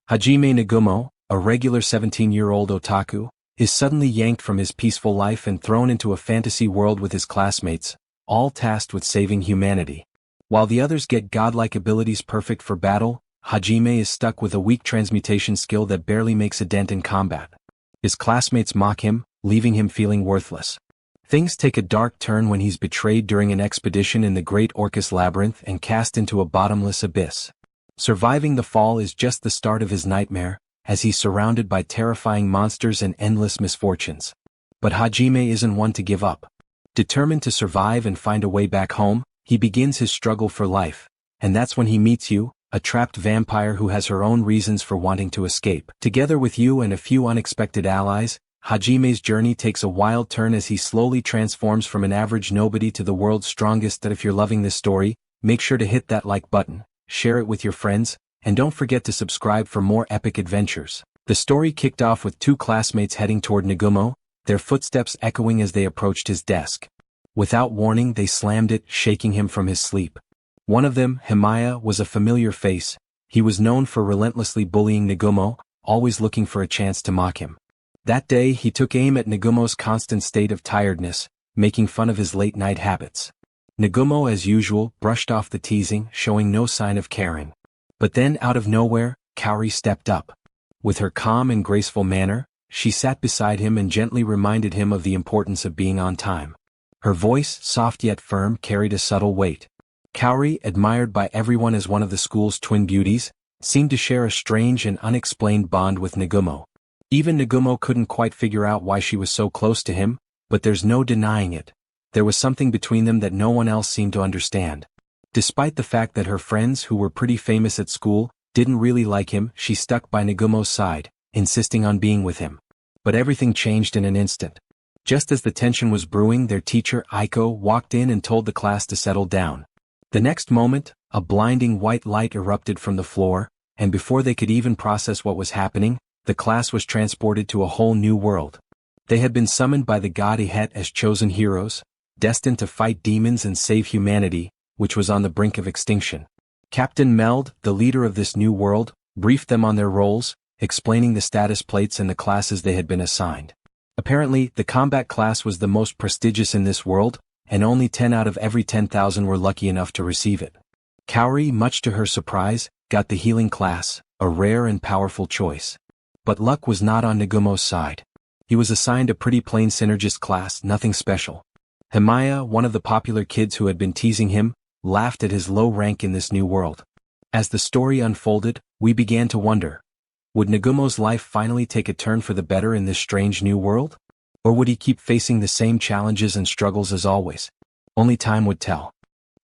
Hajime Nagumo, a regular 17-year-old otaku, is suddenly yanked from his peaceful life and thrown into a fantasy world with his classmates, all tasked with saving humanity. While the others get godlike abilities perfect for battle, Hajime is stuck with a weak transmutation skill that barely makes a dent in combat. His classmates mock him, leaving him feeling worthless. Things take a dark turn when he's betrayed during an expedition in the Great Orcus Labyrinth and cast into a bottomless abyss. Surviving the fall is just the start of his nightmare, as he's surrounded by terrifying monsters and endless misfortunes. But Hajime isn't one to give up. Determined to survive and find a way back home, he begins his struggle for life, and that's when he meets you, a trapped vampire who has her own reasons for wanting to escape. Together with you and a few unexpected allies, Hajime's journey takes a wild turn as he slowly transforms from an average nobody to the world's strongest. If you're loving this story, make sure to hit that like button, share it with your friends, and don't forget to subscribe for more epic adventures. The story kicked off with two classmates heading toward Nagumo, their footsteps echoing as they approached his desk. Without warning, they slammed it, shaking him from his sleep. One of them, Himaya, was a familiar face. He was known for relentlessly bullying Nagumo, always looking for a chance to mock him. That day, he took aim at Nagumo's constant state of tiredness, making fun of his late-night habits. Nagumo, as usual, brushed off the teasing, showing no sign of caring. But then, out of nowhere, Kaori stepped up. With her calm and graceful manner, she sat beside him and gently reminded him of the importance of being on time. Her voice, soft yet firm, carried a subtle weight. Kaori, admired by everyone as one of the school's twin beauties, seemed to share a strange and unexplained bond with Nagumo. Even Nagumo couldn't quite figure out why she was so close to him, but there's no denying it. There was something between them that no one else seemed to understand. Despite the fact that her friends, who were pretty famous at school, didn't really like him, she stuck by Nagumo's side, insisting on being with him. But everything changed in an instant. Just as the tension was brewing, their teacher, Aiko, walked in and told the class to settle down. The next moment, a blinding white light erupted from the floor, and before they could even process what was happening, the class was transported to a whole new world. They had been summoned by the god Ihet as chosen heroes, destined to fight demons and save humanity, which was on the brink of extinction. Captain Meld, the leader of this new world, briefed them on their roles, explaining the status plates and the classes they had been assigned. Apparently, the combat class was the most prestigious in this world, and only 10 out of every 10,000 were lucky enough to receive it. Kaori, much to her surprise, got the healing class, a rare and powerful choice. But luck was not on Nagumo's side. He was assigned a pretty plain synergist class, nothing special. Himaya, one of the popular kids who had been teasing him, laughed at his low rank in this new world. As the story unfolded, we began to wonder, would Nagumo's life finally take a turn for the better in this strange new world? Or would he keep facing the same challenges and struggles as always? Only time would tell.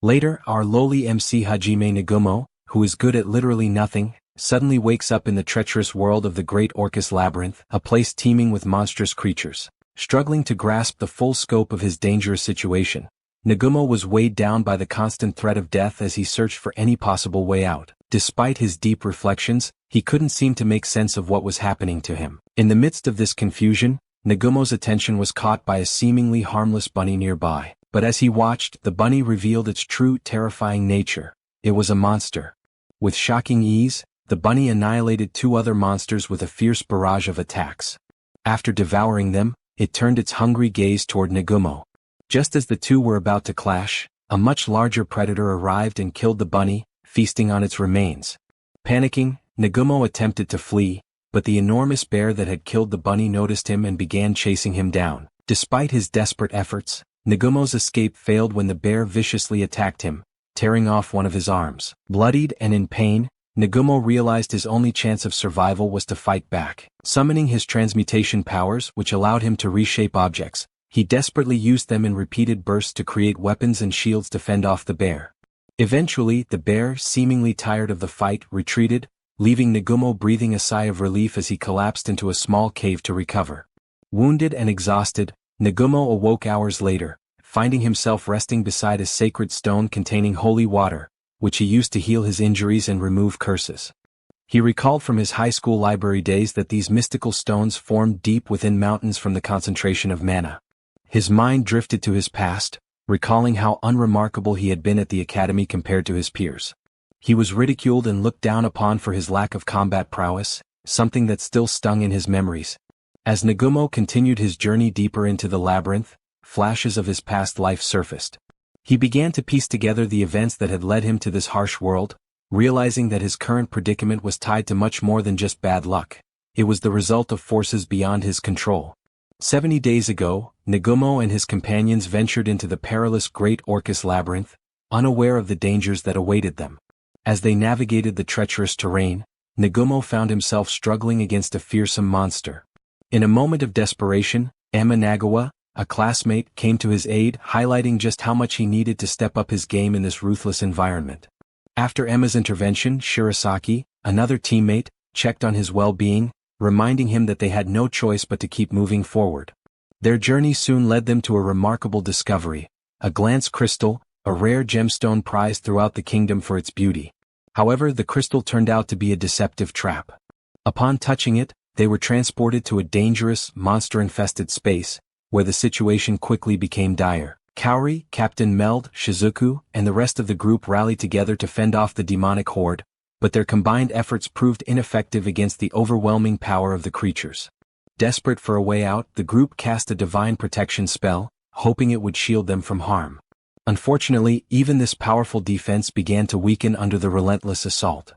Later, our lowly MC Hajime Nagumo, who is good at literally nothing, suddenly wakes up in the treacherous world of the Great Orcus Labyrinth, a place teeming with monstrous creatures. Struggling to grasp the full scope of his dangerous situation, Nagumo was weighed down by the constant threat of death as he searched for any possible way out. Despite his deep reflections, he couldn't seem to make sense of what was happening to him. In the midst of this confusion, Nagumo's attention was caught by a seemingly harmless bunny nearby. But as he watched, the bunny revealed its true, terrifying nature. It was a monster. With shocking ease, the bunny annihilated two other monsters with a fierce barrage of attacks. After devouring them, it turned its hungry gaze toward Nagumo. Just as the two were about to clash, a much larger predator arrived and killed the bunny, feasting on its remains. Panicking, Nagumo attempted to flee, but the enormous bear that had killed the bunny noticed him and began chasing him down. Despite his desperate efforts, Nagumo's escape failed when the bear viciously attacked him, tearing off one of his arms. Bloodied and in pain, Nagumo realized his only chance of survival was to fight back. Summoning his transmutation powers, which allowed him to reshape objects, he desperately used them in repeated bursts to create weapons and shields to fend off the bear. Eventually, the bear, seemingly tired of the fight, retreated, leaving Nagumo breathing a sigh of relief as he collapsed into a small cave to recover. Wounded and exhausted, Nagumo awoke hours later, finding himself resting beside a sacred stone containing holy water, which he used to heal his injuries and remove curses. He recalled from his high school library days that these mystical stones formed deep within mountains from the concentration of mana. His mind drifted to his past, recalling how unremarkable he had been at the academy compared to his peers. He was ridiculed and looked down upon for his lack of combat prowess, something that still stung in his memories. As Nagumo continued his journey deeper into the labyrinth, flashes of his past life surfaced. He began to piece together the events that had led him to this harsh world, realizing that his current predicament was tied to much more than just bad luck. It was the result of forces beyond his control. 70 days ago, Nagumo and his companions ventured into the perilous Great Orcus Labyrinth, unaware of the dangers that awaited them. As they navigated the treacherous terrain, Nagumo found himself struggling against a fearsome monster. In a moment of desperation, Hajime Nagumo, a classmate, came to his aid, highlighting just how much he needed to step up his game in this ruthless environment. After Emma's intervention, Shirasaki, another teammate, checked on his well-being, reminding him that they had no choice but to keep moving forward. Their journey soon led them to a remarkable discovery, a glance crystal, a rare gemstone prized throughout the kingdom for its beauty. However, the crystal turned out to be a deceptive trap. Upon touching it, they were transported to a dangerous, monster-infested space, where the situation quickly became dire. Kaori, Captain Meld, Shizuku, and the rest of the group rallied together to fend off the demonic horde, but their combined efforts proved ineffective against the overwhelming power of the creatures. Desperate for a way out, the group cast a divine protection spell, hoping it would shield them from harm. Unfortunately, even this powerful defense began to weaken under the relentless assault.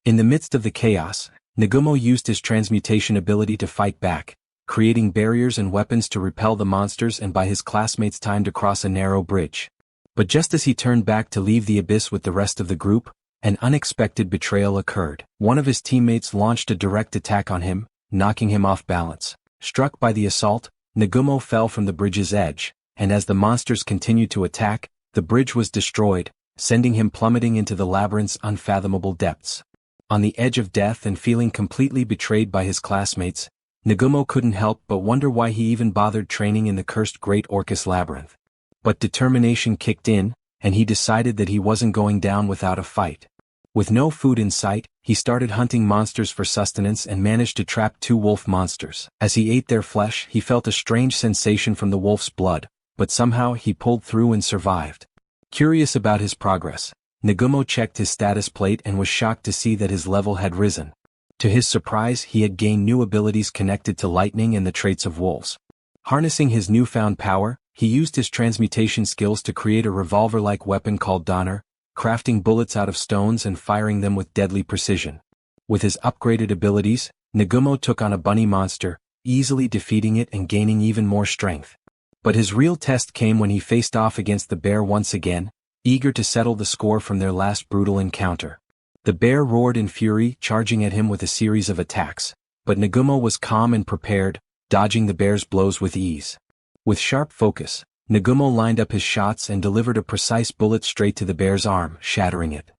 In the midst of the chaos, Nagumo used his transmutation ability to fight back, creating barriers and weapons to repel the monsters and buy his classmates time to cross a narrow bridge. But just as he turned back to leave the abyss with the rest of the group, an unexpected betrayal occurred. One of his teammates launched a direct attack on him, knocking him off balance. Struck by the assault, Nagumo fell from the bridge's edge, and as the monsters continued to attack, the bridge was destroyed, sending him plummeting into the labyrinth's unfathomable depths. On the edge of death and feeling completely betrayed by his classmates, Nagumo couldn't help but wonder why he even bothered training in the cursed Great Orcus Labyrinth. But determination kicked in, and he decided that he wasn't going down without a fight. With no food in sight, he started hunting monsters for sustenance and managed to trap 2 wolf monsters. As he ate their flesh, he felt a strange sensation from the wolf's blood, but somehow he pulled through and survived. Curious about his progress, Nagumo checked his status plate and was shocked to see that his level had risen. To his surprise, he had gained new abilities connected to lightning and the traits of wolves. Harnessing his newfound power, he used his transmutation skills to create a revolver-like weapon called Donner, crafting bullets out of stones and firing them with deadly precision. With his upgraded abilities, Nagumo took on a bunny monster, easily defeating it and gaining even more strength. But his real test came when he faced off against the bear once again, eager to settle the score from their last brutal encounter. The bear roared in fury, charging at him with a series of attacks, but Nagumo was calm and prepared, dodging the bear's blows with ease. With sharp focus, Nagumo lined up his shots and delivered a precise bullet straight to the bear's arm, shattering it.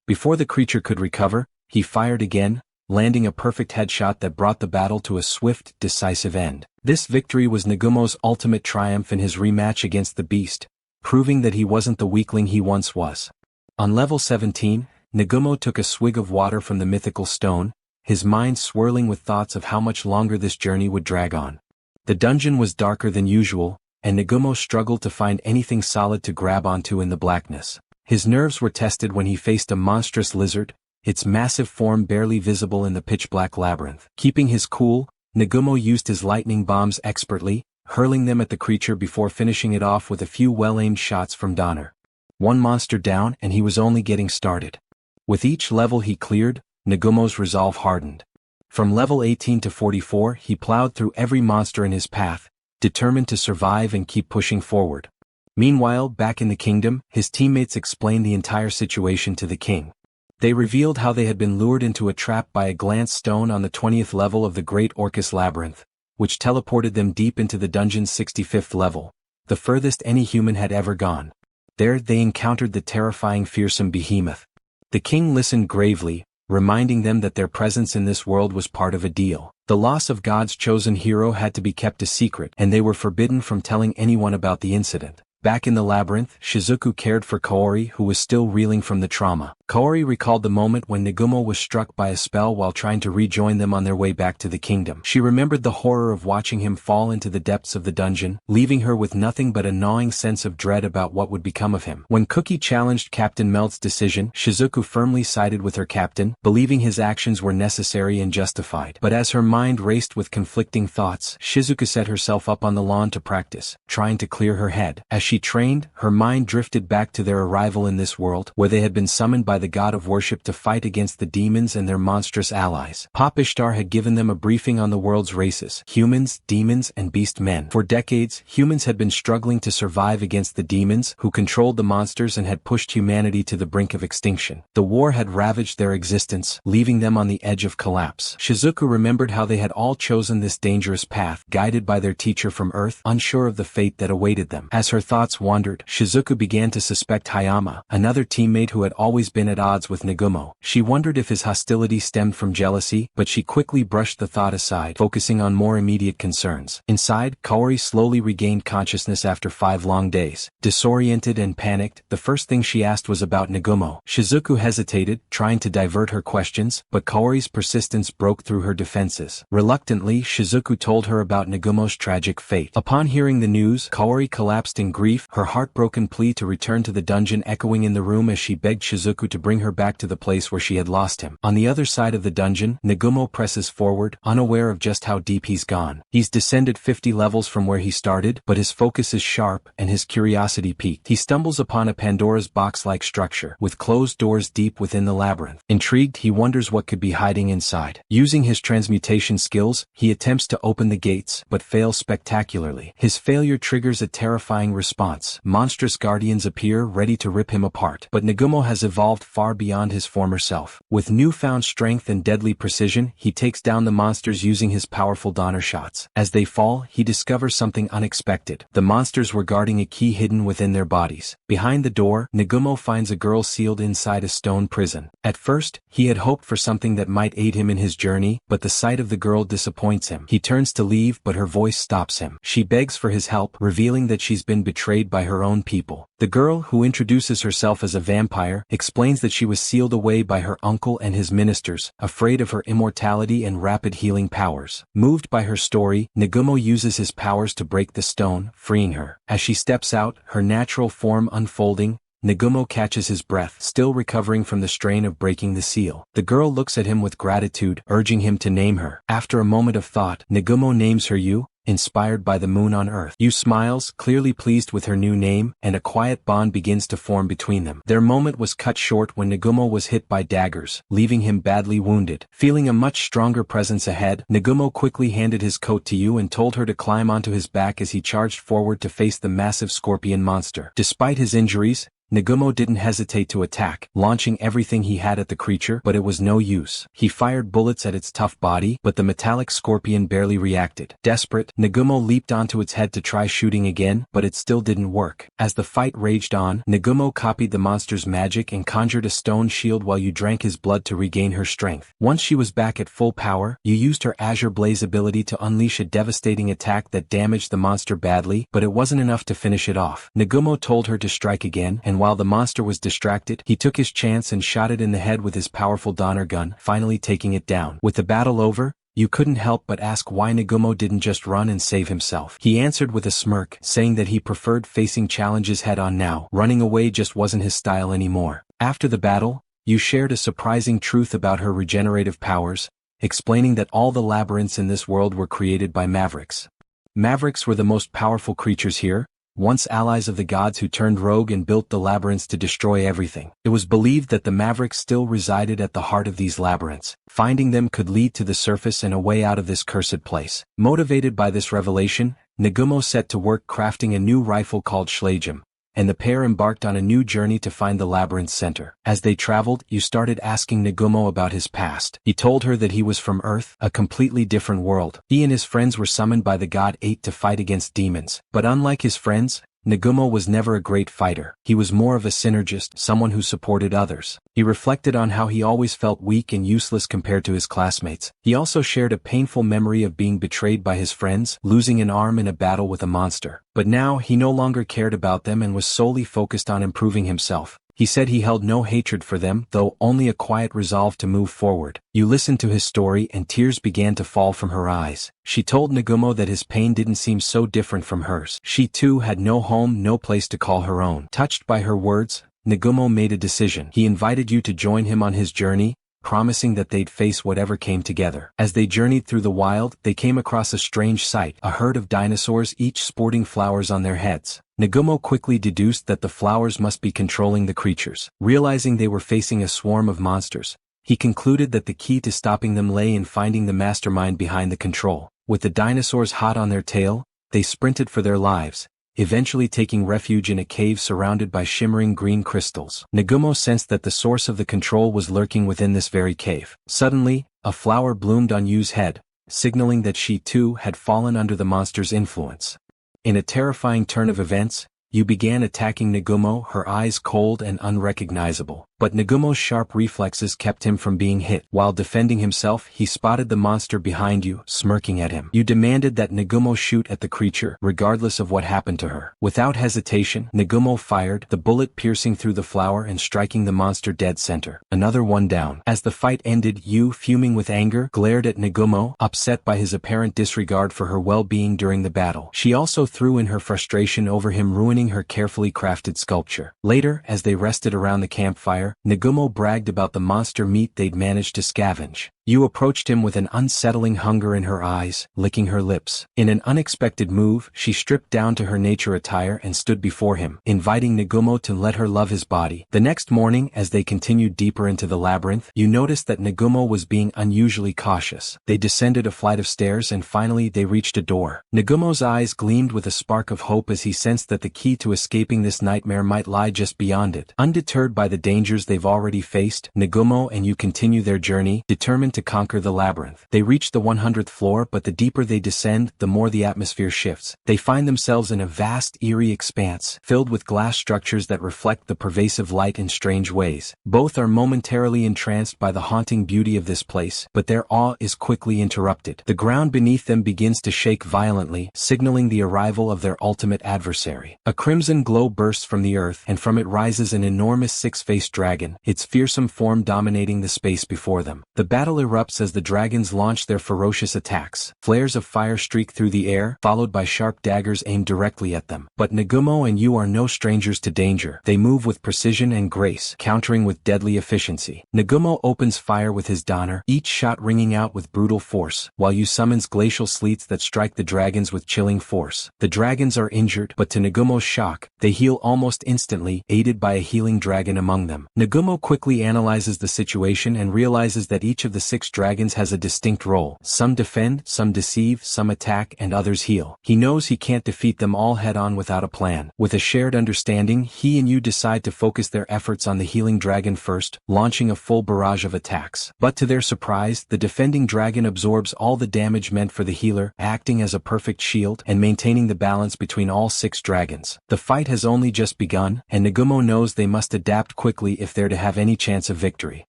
Before the creature could recover, he fired again, landing a perfect headshot that brought the battle to a swift, decisive end. This victory was Nagumo's ultimate triumph in his rematch against the beast, proving that he wasn't the weakling he once was. On level 17, Nagumo took a swig of water from the mythical stone, his mind swirling with thoughts of how much longer this journey would drag on. The dungeon was darker than usual, and Nagumo struggled to find anything solid to grab onto in the blackness. His nerves were tested when he faced a monstrous lizard, its massive form barely visible in the pitch-black labyrinth. Keeping his cool, Nagumo used his lightning bombs expertly, hurling them at the creature before finishing it off with a few well-aimed shots from Donner. One monster down and he was only getting started. With each level he cleared, Nagumo's resolve hardened. From level 18 to 44 he plowed through every monster in his path, determined to survive and keep pushing forward. Meanwhile, back in the kingdom, his teammates explained the entire situation to the king. They revealed how they had been lured into a trap by a glance stone on the 20th level of the Great Orcus Labyrinth, which teleported them deep into the dungeon's 65th level, the furthest any human had ever gone. There they encountered the terrifying fearsome behemoth. The king listened gravely, reminding them that their presence in this world was part of a deal. The loss of God's chosen hero had to be kept a secret, and they were forbidden from telling anyone about the incident. Back in the labyrinth, Shizuku cared for Kaori, who was still reeling from the trauma. Kaori recalled the moment when Nagumo was struck by a spell while trying to rejoin them on their way back to the kingdom. She remembered the horror of watching him fall into the depths of the dungeon, leaving her with nothing but a gnawing sense of dread about what would become of him. When Cookie challenged Captain Melt's decision, Shizuku firmly sided with her captain, believing his actions were necessary and justified. But as her mind raced with conflicting thoughts, Shizuku set herself up on the lawn to practice, trying to clear her head. As she trained, her mind drifted back to their arrival in this world, where they had been summoned by the god of worship to fight against the demons and their monstrous allies. Pop Ishtar had given them a briefing on the world's races: humans, demons, and beast men. For decades, humans had been struggling to survive against the demons, who controlled the monsters and had pushed humanity to the brink of extinction. The war had ravaged their existence, leaving them on the edge of collapse. Shizuku remembered how they had all chosen this dangerous path, guided by their teacher from Earth, unsure of the fate that awaited them. As her thoughts wandered, Shizuku began to suspect Hayama, another teammate who had always been at odds with Nagumo. She wondered if his hostility stemmed from jealousy, but she quickly brushed the thought aside, focusing on more immediate concerns. Inside, Kaori slowly regained consciousness after 5 long days. Disoriented and panicked, the first thing she asked was about Nagumo. Shizuku hesitated, trying to divert her questions, but Kaori's persistence broke through her defenses. Reluctantly, Shizuku told her about Nagumo's tragic fate. Upon hearing the news, Kaori collapsed in grief, her heartbroken plea to return to the dungeon echoing in the room as she begged Shizuku to bring her back to the place where she had lost him. On the other side of the dungeon, Nagumo presses forward, unaware of just how deep he's gone. He's descended 50 levels from where he started, but his focus is sharp, and his curiosity piqued. He stumbles upon a Pandora's box-like structure, with closed doors deep within the labyrinth. Intrigued, he wonders what could be hiding inside. Using his transmutation skills, he attempts to open the gates, but fails spectacularly. His failure triggers a terrifying response. Monstrous guardians appear, ready to rip him apart. But Nagumo has evolved far beyond his former self. With newfound strength and deadly precision, he takes down the monsters using his powerful Donner shots. As they fall, he discovers something unexpected. The monsters were guarding a key hidden within their bodies. Behind the door, Nagumo finds a girl sealed inside a stone prison. At first, he had hoped for something that might aid him in his journey, but the sight of the girl disappoints him. He turns to leave, but her voice stops him. She begs for his help, revealing that she's been betrayed by her own people. The girl, who introduces herself as a vampire, explains that she was sealed away by her uncle and his ministers, afraid of her immortality and rapid healing powers. Moved by her story, Nagumo uses his powers to break the stone, freeing her. As she steps out, her natural form unfolding, Nagumo catches his breath, still recovering from the strain of breaking the seal. The girl looks at him with gratitude, urging him to name her. After a moment of thought, Nagumo names her Yu, inspired by the moon on Earth. Yu smiles, clearly pleased with her new name, and a quiet bond begins to form between them. Their moment was cut short when Nagumo was hit by daggers, leaving him badly wounded. Feeling a much stronger presence ahead, Nagumo quickly handed his coat to Yu and told her to climb onto his back as he charged forward to face the massive scorpion monster. Despite his injuries, Nagumo didn't hesitate to attack, launching everything he had at the creature, but it was no use. He fired bullets at its tough body, but the metallic scorpion barely reacted. Desperate, Nagumo leaped onto its head to try shooting again, but it still didn't work. As the fight raged on, Nagumo copied the monster's magic and conjured a stone shield while Yu drank his blood to regain her strength. Once she was back at full power, Yu used her Azure Blaze ability to unleash a devastating attack that damaged the monster badly, but it wasn't enough to finish it off. Nagumo told her to strike again, and while the monster was distracted, he took his chance and shot it in the head with his powerful Donner gun, finally taking it down. With the battle over, Yu couldn't help but ask why Nagumo didn't just run and save himself. He answered with a smirk, saying that he preferred facing challenges head-on now. Running away just wasn't his style anymore. After the battle, Yu shared a surprising truth about her regenerative powers, explaining that all the labyrinths in this world were created by mavericks. Mavericks were the most powerful creatures here, once allies of the gods who turned rogue and built the labyrinths to destroy everything. It was believed that the mavericks still resided at the heart of these labyrinths. Finding them could lead to the surface and a way out of this cursed place. Motivated by this revelation, Nagumo set to work crafting a new rifle called Schlagem, and the pair embarked on a new journey to find the labyrinth's center. As they traveled, Yu started asking Nagumo about his past. He told her that he was from Earth, a completely different world. He and his friends were summoned by the god 8 to fight against demons. But unlike his friends, Nagumo was never a great fighter. He was more of a synergist, someone who supported others. He reflected on how he always felt weak and useless compared to his classmates. He also shared a painful memory of being betrayed by his friends, losing an arm in a battle with a monster. But now he no longer cared about them and was solely focused on improving himself. He said he held no hatred for them, though only a quiet resolve to move forward. You listened to his story and tears began to fall from her eyes. She told Nagumo that his pain didn't seem so different from hers. She too had no home, no place to call her own. Touched by her words, Nagumo made a decision. He invited you to join him on his journey, promising that they'd face whatever came together. As they journeyed through the wild, they came across a strange sight, a herd of dinosaurs each sporting flowers on their heads. Nagumo quickly deduced that the flowers must be controlling the creatures. Realizing they were facing a swarm of monsters, he concluded that the key to stopping them lay in finding the mastermind behind the control. With the dinosaurs hot on their tail, they sprinted for their lives, eventually taking refuge in a cave surrounded by shimmering green crystals. Nagumo sensed that the source of the control was lurking within this very cave. Suddenly, a flower bloomed on Yu's head, signaling that she too had fallen under the monster's influence. In a terrifying turn of events, Yu began attacking Nagumo, her eyes cold and unrecognizable. But Nagumo's sharp reflexes kept him from being hit. While defending himself, he spotted the monster behind Yu, smirking at him. Yu demanded that Nagumo shoot at the creature, regardless of what happened to her. Without hesitation, Nagumo fired, the bullet piercing through the flower and striking the monster dead center. Another one down. As the fight ended, Yu, fuming with anger, glared at Nagumo, upset by his apparent disregard for her well-being during the battle. She also threw in her frustration over him ruining her carefully crafted sculpture. Later, as they rested around the campfire, Nagumo bragged about the monster meat they'd managed to scavenge. Yu approached him with an unsettling hunger in her eyes, licking her lips. In an unexpected move, she stripped down to her nature attire and stood before him, inviting Nagumo to let her love his body. The next morning, as they continued deeper into the labyrinth, Yu noticed that Nagumo was being unusually cautious. They descended a flight of stairs and finally they reached a door. Nagumo's eyes gleamed with a spark of hope as he sensed that the key to escaping this nightmare might lie just beyond it. Undeterred by the dangers they've already faced, Nagumo and Yu continue their journey, determined to conquer the labyrinth. They reach the 100th floor, but the deeper they descend, the more the atmosphere shifts. They find themselves in a vast, eerie expanse, filled with glass structures that reflect the pervasive light in strange ways. Both are momentarily entranced by the haunting beauty of this place, but their awe is quickly interrupted. The ground beneath them begins to shake violently, signaling the arrival of their ultimate adversary. A crimson glow bursts from the earth, and from it rises an enormous six-faced dragon, its fearsome form dominating the space before them. The battle erupts as the dragons launch their ferocious attacks. Flares of fire streak through the air, followed by sharp daggers aimed directly at them. But Nagumo and Yu are no strangers to danger. They move with precision and grace, countering with deadly efficiency. Nagumo opens fire with his Donner, each shot ringing out with brutal force, while Yu summons glacial sleets that strike the dragons with chilling force. The dragons are injured, but to Nagumo's shock, they heal almost instantly, aided by a healing dragon among them. Nagumo quickly analyzes the situation and realizes that each of the 6 dragons has a distinct role. Some defend, some deceive, some attack, and others heal. He knows he can't defeat them all head-on without a plan. With a shared understanding, he and Yu decide to focus their efforts on the healing dragon first, launching a full barrage of attacks. But to their surprise, the defending dragon absorbs all the damage meant for the healer, acting as a perfect shield and maintaining the balance between all 6 dragons. The fight has only just begun, and Nagumo knows they must adapt quickly if they're to have any chance of victory.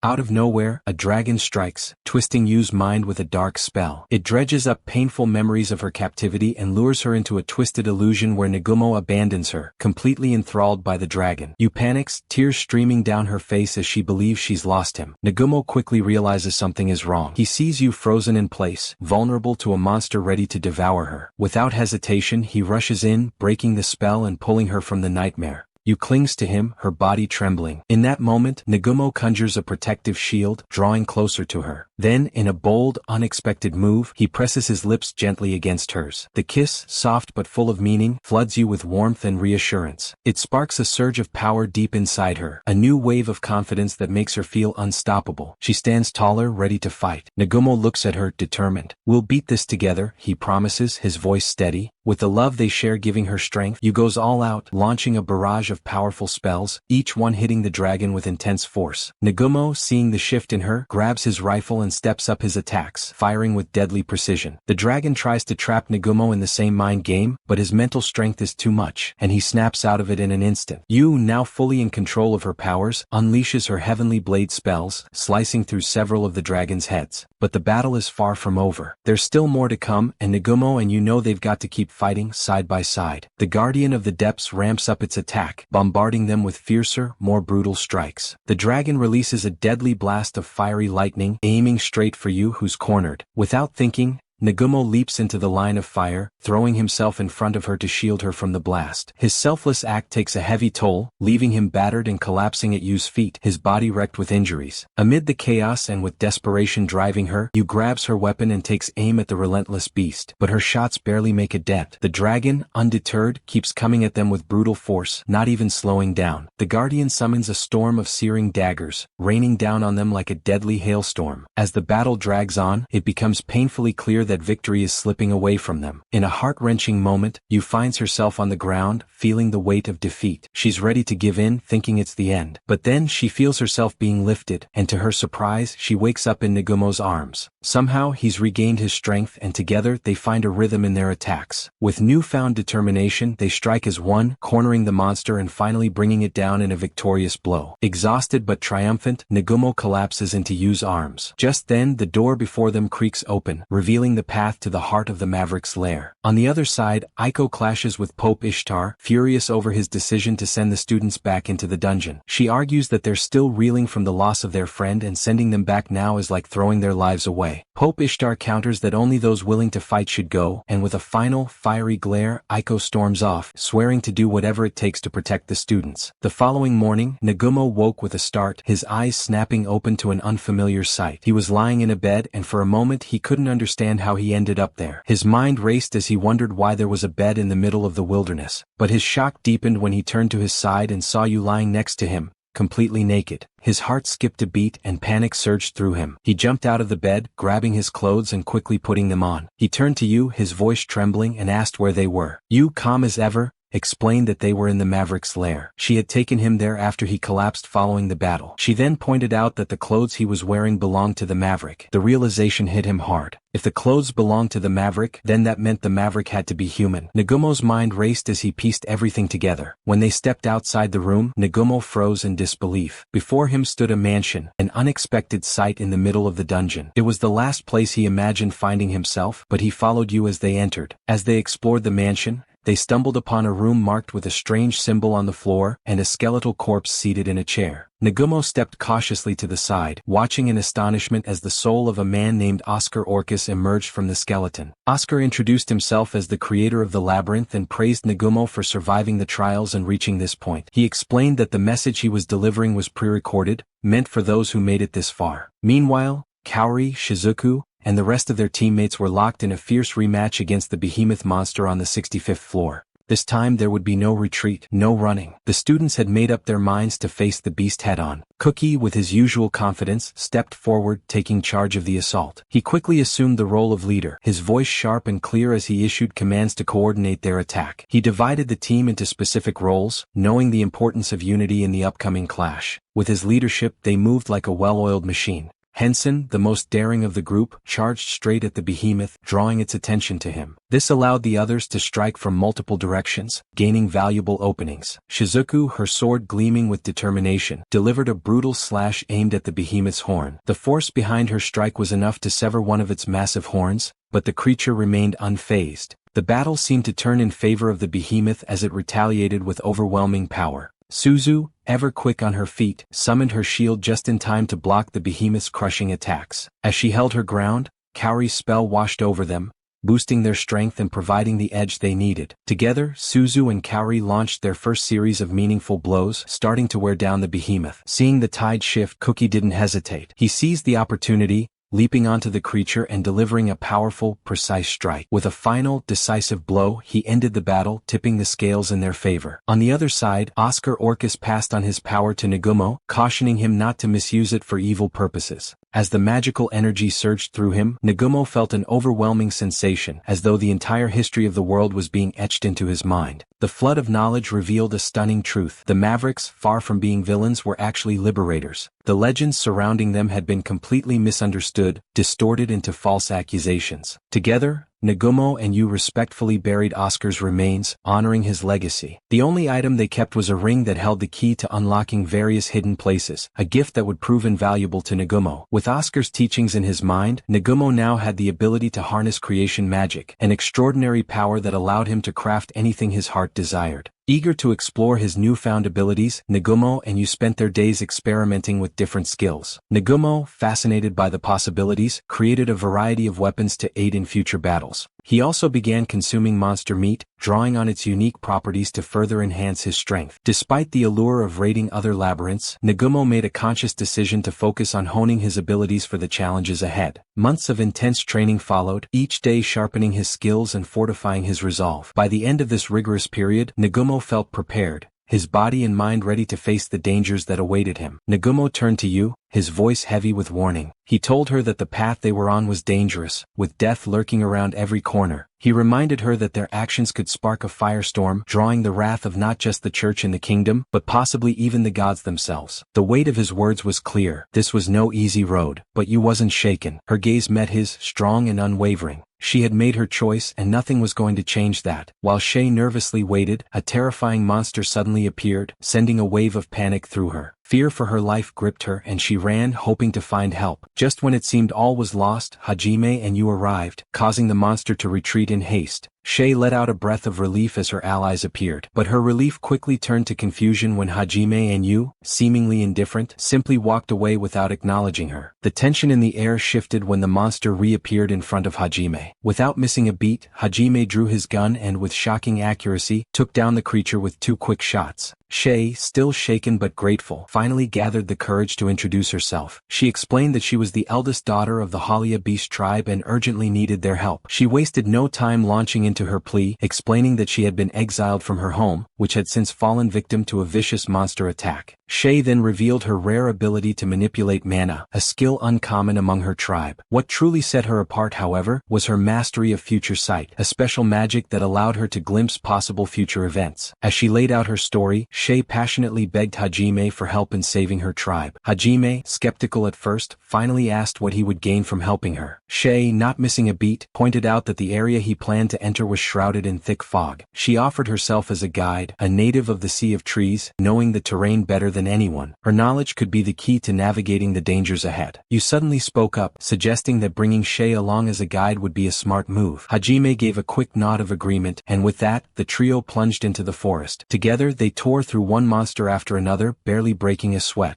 Out of nowhere, a dragon strikes, twisting Yu's mind with a dark spell. It dredges up painful memories of her captivity and lures her into a twisted illusion where Nagumo abandons her, completely enthralled by the dragon. Yu panics, tears streaming down her face as she believes she's lost him. Nagumo quickly realizes something is wrong. He sees Yu frozen in place, vulnerable to a monster ready to devour her. Without hesitation, he rushes in, breaking the spell and pulling her from the nightmare. Yu clings to him, her body trembling. In that moment, Nagumo conjures a protective shield, drawing closer to her. Then, in a bold, unexpected move, he presses his lips gently against hers. The kiss, soft but full of meaning, floods Yu with warmth and reassurance. It sparks a surge of power deep inside her, a new wave of confidence that makes her feel unstoppable. She stands taller, ready to fight. Nagumo looks at her, determined. "We'll beat this together," he promises, his voice steady. With the love they share giving her strength, Yu goes all out, launching a barrage of powerful spells, each one hitting the dragon with intense force. Nagumo, seeing the shift in her, grabs his rifle and and steps up his attacks, firing with deadly precision. The dragon tries to trap Nagumo in the same mind game, but his mental strength is too much, and he snaps out of it in an instant. Yu, now fully in control of her powers, unleashes her heavenly blade spells, slicing through several of the dragon's heads. But the battle is far from over. There's still more to come, and Nagumo and Yu know they've got to keep fighting side by side. The Guardian of the Depths ramps up its attack, bombarding them with fiercer, more brutal strikes. The dragon releases a deadly blast of fiery lightning, aiming straight for Yu, who's cornered. Without thinking, Nagumo leaps into the line of fire, throwing himself in front of her to shield her from the blast. His selfless act takes a heavy toll, leaving him battered and collapsing at Yu's feet, his body wrecked with injuries. Amid the chaos and with desperation driving her, Yu grabs her weapon and takes aim at the relentless beast, but her shots barely make a dent. The dragon, undeterred, keeps coming at them with brutal force, not even slowing down. The Guardian summons a storm of searing daggers, raining down on them like a deadly hailstorm. As the battle drags on, it becomes painfully clear that victory is slipping away from them. In a heart-wrenching moment, Yu finds herself on the ground, feeling the weight of defeat. She's ready to give in, thinking it's the end. But then she feels herself being lifted, and to her surprise, she wakes up in Nagumo's arms. Somehow, he's regained his strength, and together, they find a rhythm in their attacks. With newfound determination, they strike as one, cornering the monster and finally bringing it down in a victorious blow. Exhausted but triumphant, Nagumo collapses into Yu's arms. Just then, the door before them creaks open, revealing the path to the heart of the Maverick's lair. On the other side, Aiko clashes with Pope Ishtar, furious over his decision to send the students back into the dungeon. She argues that they're still reeling from the loss of their friend, and sending them back now is like throwing their lives away. Pope Ishtar counters that only those willing to fight should go, and with a final, fiery glare, Aiko storms off, swearing to do whatever it takes to protect the students. The following morning, Nagumo woke with a start, his eyes snapping open to an unfamiliar sight. He was lying in a bed, and for a moment he couldn't understand how he ended up there. His mind raced as he wondered why there was a bed in the middle of the wilderness, but his shock deepened when he turned to his side and saw Yu lying next to him, completely naked. His heart skipped a beat and panic surged through him. He jumped out of the bed, grabbing his clothes and quickly putting them on. He turned to Yu, his voice trembling, and asked where they were. Yu, calm as ever, explained that they were in the Maverick's lair. She had taken him there after he collapsed following the battle. She then pointed out that the clothes he was wearing belonged to the Maverick. The realization hit him hard. If the clothes belonged to the Maverick, then that meant the Maverick had to be human. Nagumo's mind raced as he pieced everything together. When they stepped outside the room, Nagumo froze in disbelief. Before him stood a mansion, an unexpected sight in the middle of the dungeon. It was the last place he imagined finding himself, but he followed Yu as they entered. As they explored the mansion, they stumbled upon a room marked with a strange symbol on the floor and a skeletal corpse seated in a chair. Nagumo stepped cautiously to the side, watching in astonishment as the soul of a man named Oscar Orcus emerged from the skeleton. Oscar introduced himself as the creator of the labyrinth and praised Nagumo for surviving the trials and reaching this point. He explained that the message he was delivering was pre-recorded, meant for those who made it this far. Meanwhile, Kaori, Shizuku, and the rest of their teammates were locked in a fierce rematch against the behemoth monster on the 65th floor. This time there would be no retreat, no running. The students had made up their minds to face the beast head-on. Cookie, with his usual confidence, stepped forward, taking charge of the assault. He quickly assumed the role of leader, his voice sharp and clear as he issued commands to coordinate their attack. He divided the team into specific roles, knowing the importance of unity in the upcoming clash. With his leadership, they moved like a well-oiled machine. Henson, the most daring of the group, charged straight at the behemoth, drawing its attention to him. This allowed the others to strike from multiple directions, gaining valuable openings. Shizuku, her sword gleaming with determination, delivered a brutal slash aimed at the behemoth's horn. The force behind her strike was enough to sever one of its massive horns, but the creature remained unfazed. The battle seemed to turn in favor of the behemoth as it retaliated with overwhelming power. Suzu, ever quick on her feet, summoned her shield just in time to block the behemoth's crushing attacks. As she held her ground, Kaori's spell washed over them, boosting their strength and providing the edge they needed. Together, Suzu and Kaori launched their first series of meaningful blows, starting to wear down the behemoth. Seeing the tide shift, Cookie didn't hesitate. He seized the opportunity, leaping onto the creature and delivering a powerful, precise strike. With a final, decisive blow, he ended the battle, tipping the scales in their favor. On the other side, Oscar Orcus passed on his power to Nagumo, cautioning him not to misuse it for evil purposes. As the magical energy surged through him, Nagumo felt an overwhelming sensation, as though the entire history of the world was being etched into his mind. The flood of knowledge revealed a stunning truth. The Mavericks, far from being villains, were actually liberators. The legends surrounding them had been completely misunderstood, distorted into false accusations. Together, Nagumo and Yu respectfully buried Oscar's remains, honoring his legacy. The only item they kept was a ring that held the key to unlocking various hidden places, a gift that would prove invaluable to Nagumo. With Oscar's teachings in his mind, Nagumo now had the ability to harness creation magic, an extraordinary power that allowed him to craft anything his heart desired. Eager to explore his newfound abilities, Nagumo and Yu spent their days experimenting with different skills. Nagumo, fascinated by the possibilities, created a variety of weapons to aid in future battles. He also began consuming monster meat, drawing on its unique properties to further enhance his strength. Despite the allure of raiding other labyrinths, Nagumo made a conscious decision to focus on honing his abilities for the challenges ahead. Months of intense training followed, each day sharpening his skills and fortifying his resolve. By the end of this rigorous period, Nagumo felt prepared, his body and mind ready to face the dangers that awaited him. Nagumo turned to Yu, his voice heavy with warning. He told her that the path they were on was dangerous, with death lurking around every corner. He reminded her that their actions could spark a firestorm, drawing the wrath of not just the church and the kingdom, but possibly even the gods themselves. The weight of his words was clear. This was no easy road, but Yu wasn't shaken. Her gaze met his, strong and unwavering. She had made her choice, and nothing was going to change that. While Shia nervously waited, a terrifying monster suddenly appeared, sending a wave of panic through her. Fear for her life gripped her, and she ran, hoping to find help. Just when it seemed all was lost, Hajime and Yu arrived, causing the monster to retreat in haste. Shia let out a breath of relief as her allies appeared, but her relief quickly turned to confusion when Hajime and Yu, seemingly indifferent, simply walked away without acknowledging her. The tension in the air shifted when the monster reappeared in front of Hajime. Without missing a beat, Hajime drew his gun and, with shocking accuracy, took down the creature with 2 quick shots. Shia, still shaken but grateful, finally gathered the courage to introduce herself. She explained that she was the eldest daughter of the Halia Beast tribe and urgently needed their help. She wasted no time launching into her plea, explaining that she had been exiled from her home, which had since fallen victim to a vicious monster attack. Shia then revealed her rare ability to manipulate mana, a skill uncommon among her tribe. What truly set her apart, however, was her mastery of future sight, a special magic that allowed her to glimpse possible future events. As she laid out her story, Shia passionately begged Hajime for help in saving her tribe. Hajime, skeptical at first, finally asked what he would gain from helping her. Shia, not missing a beat, pointed out that the area he planned to enter was shrouded in thick fog. She offered herself as a guide, a native of the Sea of Trees, knowing the terrain better than anyone. Her knowledge could be the key to navigating the dangers ahead. Yu suddenly spoke up, suggesting that bringing Shia along as a guide would be a smart move. Hajime gave a quick nod of agreement, and with that, the trio plunged into the forest. Together, they tore through one monster after another, barely breaking a sweat.